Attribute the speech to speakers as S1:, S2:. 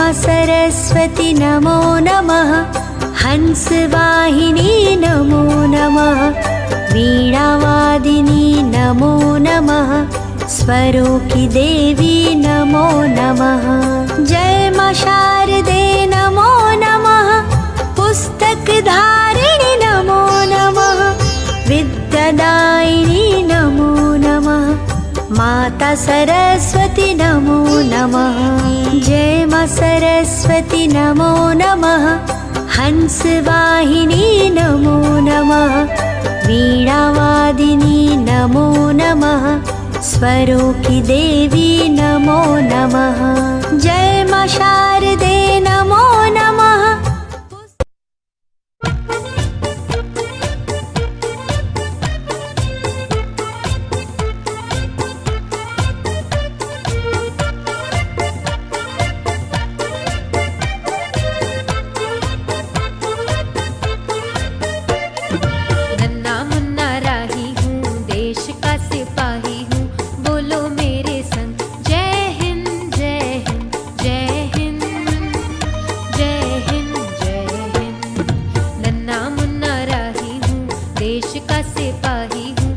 S1: माँ सरस्वती नमो नमः। हंसवाहिनी नमो नमः। वीणावादिनी नमो नमः। स्वरों की देवी नमो नमः। जय माँ शारदे नमो नमः। पुस्तक धारिणी नमो नमः। विद्यादायिनी नमो नमः। माता सरस्वती नमो नमः। जय माँ सरस्वती नमो नमः। हंसवाहिनी नमो नमः। वीणावादिनी नमो नमः। स्वरों की देवी नमो नमः। जय माँ शारदे नमो नमः।
S2: देश का सिपाही हूँ,